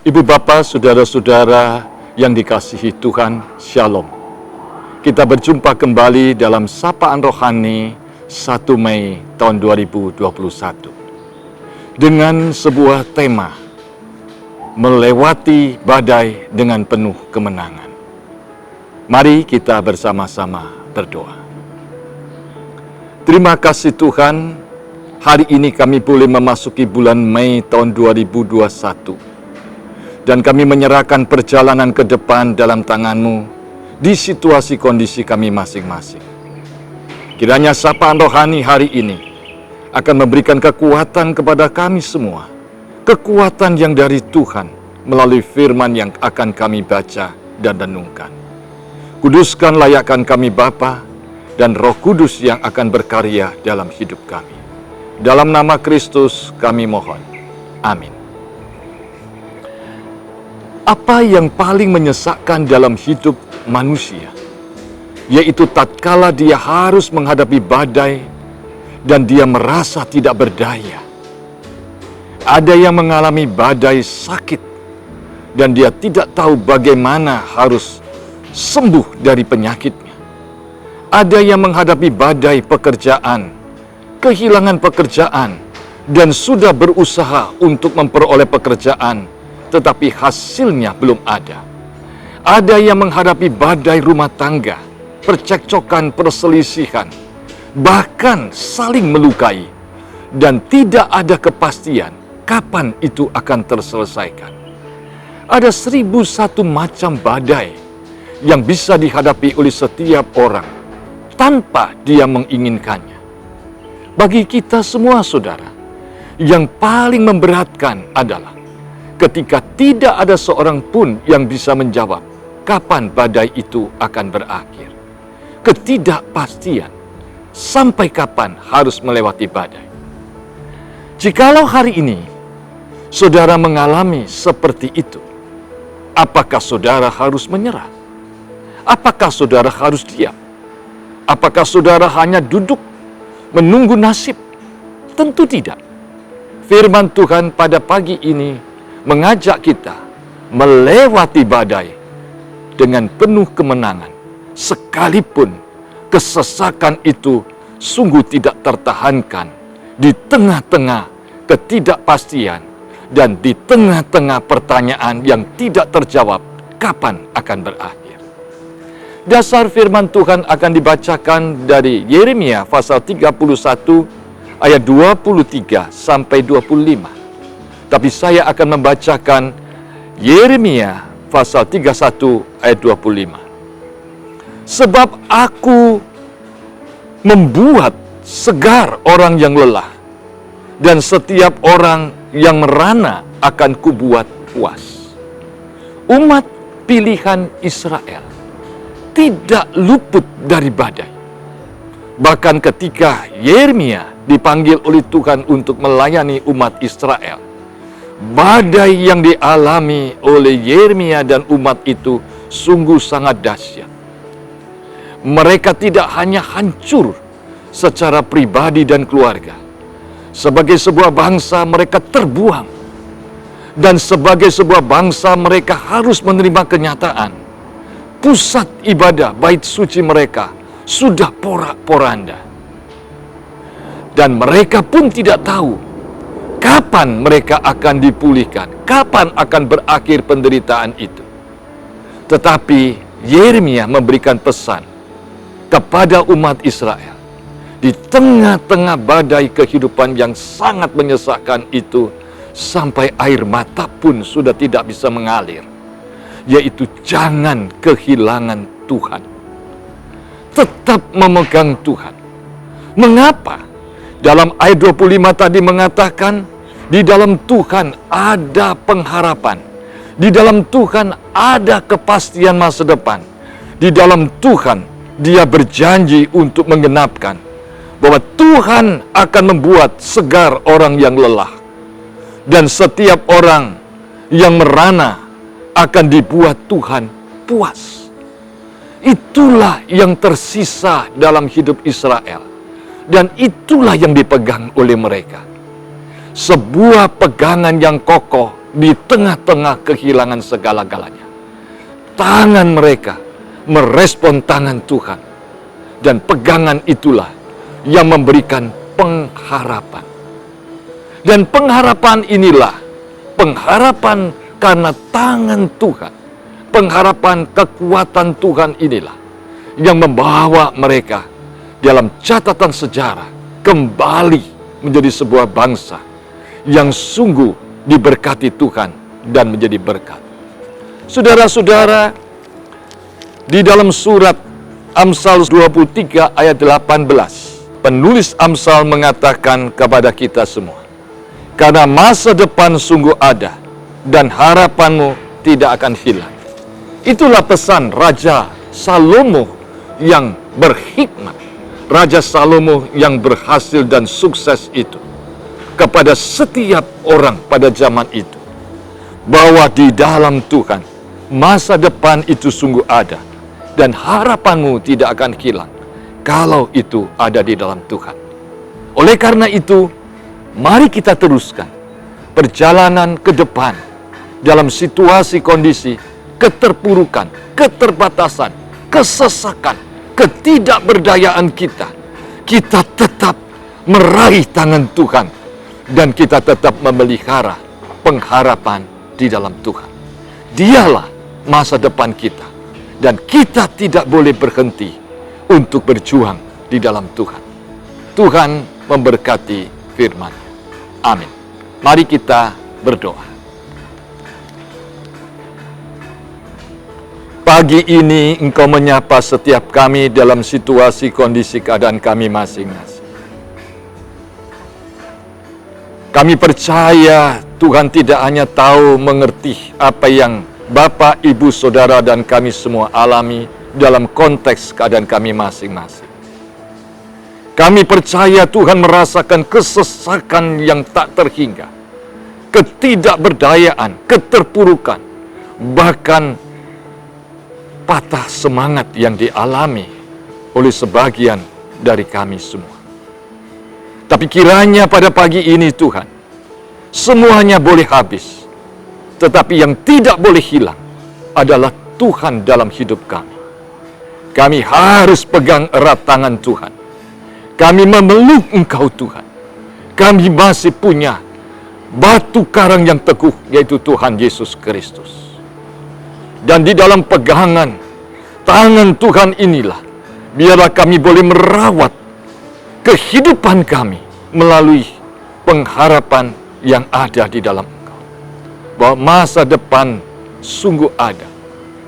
Ibu Bapa, saudara-saudara yang dikasihi Tuhan, Shalom. Kita berjumpa kembali dalam Sapaan Rohani 1 Mei tahun 2021 dengan sebuah tema, melewati badai dengan penuh kemenangan. Mari kita bersama-sama berdoa. Terima kasih Tuhan, hari ini kami boleh memasuki bulan Mei tahun 2021. Dan kami menyerahkan perjalanan ke depan dalam tangan-Mu di situasi kondisi kami masing-masing. Kiranya sapaan rohani hari ini akan memberikan kekuatan kepada kami semua. Kekuatan yang dari Tuhan melalui firman yang akan kami baca dan renungkan. Kuduskan layakkan kami Bapa dan Roh Kudus yang akan berkarya dalam hidup kami. Dalam nama Kristus kami mohon. Amin. Apa yang paling menyesakkan dalam hidup manusia? Yaitu tatkala dia harus menghadapi badai dan dia merasa tidak berdaya. Ada yang mengalami badai sakit dan dia tidak tahu bagaimana harus sembuh dari penyakitnya. Ada yang menghadapi badai pekerjaan, kehilangan pekerjaan, dan sudah berusaha untuk memperoleh pekerjaan, tetapi hasilnya belum ada. Ada yang menghadapi badai rumah tangga, percekcokan, perselisihan, bahkan saling melukai, dan tidak ada kepastian kapan itu akan terselesaikan. Ada 1001 macam badai yang bisa dihadapi oleh setiap orang tanpa dia menginginkannya. Bagi kita semua saudara, yang paling memberatkan adalah ketika tidak ada seorang pun yang bisa menjawab kapan badai itu akan berakhir. Ketidakpastian, sampai kapan harus melewati badai. Jikalau hari ini saudara mengalami seperti itu, apakah saudara harus menyerah? Apakah saudara harus diam? Apakah saudara hanya duduk menunggu nasib? Tentu tidak. Firman Tuhan pada pagi ini mengajak kita melewati badai dengan penuh kemenangan, sekalipun kesesakan itu sungguh tidak tertahankan di tengah-tengah ketidakpastian dan di tengah-tengah pertanyaan yang tidak terjawab kapan akan berakhir. Dasar firman Tuhan akan dibacakan dari Yeremia pasal 31 ayat 23 sampai 25. Tapi saya akan membacakan Yeremia pasal 31 ayat 25. Sebab aku membuat segar orang yang lelah, dan setiap orang yang merana akan kubuat puas. Umat pilihan Israel tidak luput dari badai. Bahkan ketika Yeremia dipanggil oleh Tuhan untuk melayani umat Israel, badai yang dialami oleh Yeremia dan umat itu sungguh sangat dahsyat. Mereka tidak hanya hancur secara pribadi dan keluarga. Sebagai sebuah bangsa mereka terbuang. Dan sebagai sebuah bangsa mereka harus menerima kenyataan. Pusat ibadah bait suci mereka sudah porak-poranda. Dan mereka pun tidak tahu kapan mereka akan dipulihkan, kapan akan berakhir penderitaan itu. Tetapi Yeremia memberikan pesan kepada umat Israel. Di tengah-tengah badai kehidupan yang sangat menyesakkan itu, sampai air mata pun sudah tidak bisa mengalir. Yaitu jangan kehilangan Tuhan. Tetap memegang Tuhan. Mengapa? Dalam ayat 25 tadi mengatakan, di dalam Tuhan ada pengharapan. Di dalam Tuhan ada kepastian masa depan. Di dalam Tuhan Dia berjanji untuk menggenapkan bahwa Tuhan akan membuat segar orang yang lelah. Dan setiap orang yang merana akan dibuat Tuhan puas. Itulah yang tersisa dalam hidup Israel. Dan itulah yang dipegang oleh mereka. Sebuah pegangan yang kokoh di tengah-tengah kehilangan segala-galanya. Tangan mereka merespon tangan Tuhan. Dan pegangan itulah yang memberikan pengharapan. Dan pengharapan inilah, pengharapan karena tangan Tuhan, pengharapan kekuatan Tuhan inilah yang membawa mereka dalam catatan sejarah kembali menjadi sebuah bangsa yang sungguh diberkati Tuhan dan menjadi berkat. Saudara-saudara, di dalam surat Amsal 23 ayat 18, penulis Amsal mengatakan kepada kita semua, karena masa depan sungguh ada dan harapanmu tidak akan hilang. Itulah pesan Raja Salomo yang berhikmat, Raja Salomo yang berhasil dan sukses itu, kepada setiap orang pada zaman itu, bahwa di dalam Tuhan masa depan itu sungguh ada dan harapanmu tidak akan hilang kalau itu ada di dalam Tuhan. Oleh karena itu, mari kita teruskan perjalanan ke depan dalam situasi kondisi keterpurukan, keterbatasan, kesesakan, ketidakberdayaan kita. Kita tetap meraih tangan Tuhan dan kita tetap memelihara pengharapan di dalam Tuhan. Dialah masa depan kita. Dan kita tidak boleh berhenti untuk berjuang di dalam Tuhan. Tuhan memberkati firman-Nya. Amin. Mari kita berdoa. Pagi ini Engkau menyapa setiap kami dalam situasi kondisi keadaan kami masing-masing. Kami percaya Tuhan tidak hanya tahu mengerti apa yang Bapak, Ibu, Saudara, dan kami semua alami dalam konteks keadaan kami masing-masing. Kami percaya Tuhan merasakan kesesakan yang tak terhingga, ketidakberdayaan, keterpurukan, bahkan patah semangat yang dialami oleh sebagian dari kami semua. Tapi kiranya pada pagi ini Tuhan, semuanya boleh habis. Tetapi yang tidak boleh hilang adalah Tuhan dalam hidup kami. Kami harus pegang erat tangan Tuhan. Kami memeluk Engkau Tuhan. Kami masih punya batu karang yang teguh, yaitu Tuhan Yesus Kristus. Dan di dalam pegangan tangan Tuhan inilah, biarlah kami boleh merawat kehidupan kami melalui pengharapan yang ada di dalam bahwa masa depan sungguh ada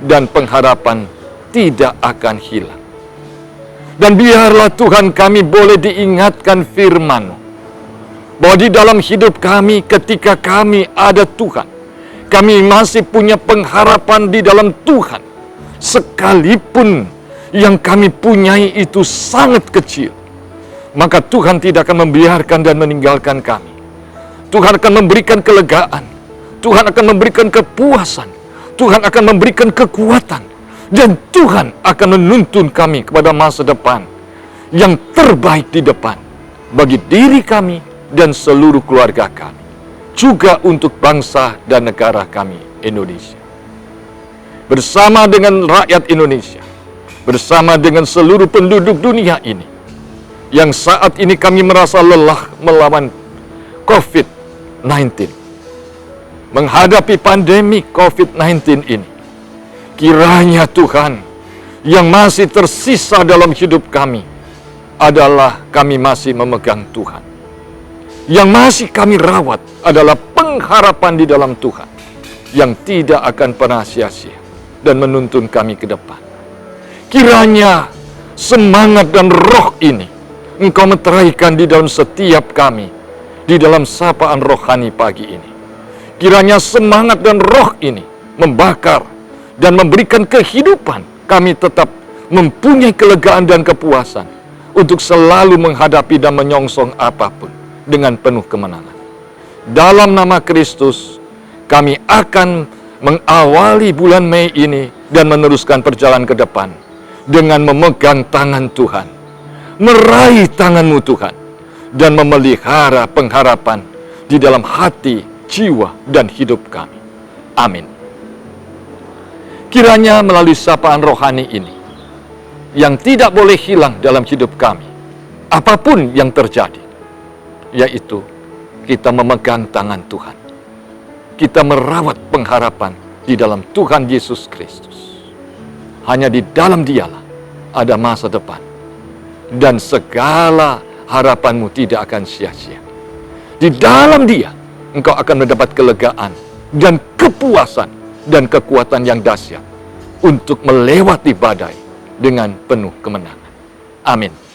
dan pengharapan tidak akan hilang. Dan biarlah Tuhan kami boleh diingatkan firman-Mu bahwa di dalam hidup kami ketika kami ada Tuhan, kami masih punya pengharapan di dalam Tuhan. Sekalipun yang kami punyai itu sangat kecil, maka Tuhan tidak akan membiarkan dan meninggalkan kami. Tuhan akan memberikan kelegaan, Tuhan akan memberikan kepuasan, Tuhan akan memberikan kekuatan, dan Tuhan akan menuntun kami kepada masa depan yang terbaik di depan bagi diri kami dan seluruh keluarga kami, juga untuk bangsa dan negara kami Indonesia. Bersama dengan rakyat Indonesia, bersama dengan seluruh penduduk dunia ini, yang saat ini kami merasa lelah melawan COVID-19, menghadapi pandemi COVID-19 ini, kiranya Tuhan yang masih tersisa dalam hidup kami adalah kami masih memegang Tuhan. Yang masih kami rawat adalah pengharapan di dalam Tuhan yang tidak akan pernah sia-sia dan menuntun kami ke depan. Kiranya semangat dan roh ini Engkau meteraikan di dalam setiap kami di dalam sapaan rohani pagi ini. Kiranya semangat dan roh ini membakar dan memberikan kehidupan. Kami tetap mempunyai kelegaan dan kepuasan untuk selalu menghadapi dan menyongsong apapun dengan penuh kemenangan. Dalam nama Kristus, kami akan mengawali bulan Mei ini dan meneruskan perjalanan ke depan dengan memegang tangan Tuhan, meraih tangan-Mu Tuhan, dan memelihara pengharapan di dalam hati jiwa dan hidup kami. Amin. Kiranya melalui sapaan rohani ini, yang tidak boleh hilang dalam hidup kami, apapun yang terjadi, yaitu kita memegang tangan Tuhan. Kita merawat pengharapan di dalam Tuhan Yesus Kristus. Hanya di dalam Dialah ada masa depan, dan segala harapanmu tidak akan sia-sia. Di dalam Dia, engkau akan mendapat kelegaan dan kepuasan dan kekuatan yang dahsyat untuk melewati badai dengan penuh kemenangan. Amin.